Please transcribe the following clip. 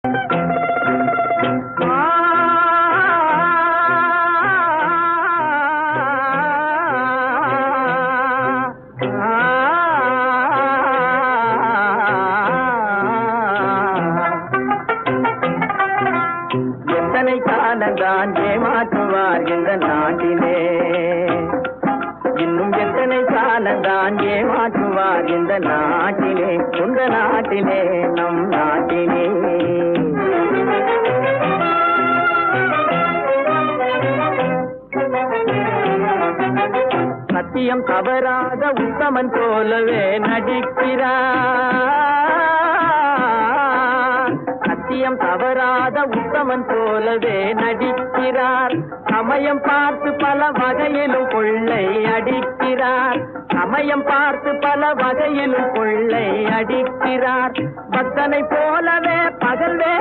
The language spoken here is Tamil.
எத்தனை காலந்தான் ஏமாற்றுவார் இந்த நாட்டிலே, இன்னும் எத்தனை காலந்தான் ஏமாற்றுவார் இந்த நாட்டிலே, உங்க நாட்டிலே, நம் நாட்டிலே. சத்தியம் தவறாத உத்தமன் போலவே நடிக்கிறார், சத்தியம் தவறாத உத்தமன் போலவே நடிக்கிறார். சமயம் பார்த்து பல வகையிலும் கொள்ளை அடிக்கிறார், சமயம் பார்த்து பல வகையிலும் கொள்ளை அடிக்கிறார். பக்தனை போலவே பகல்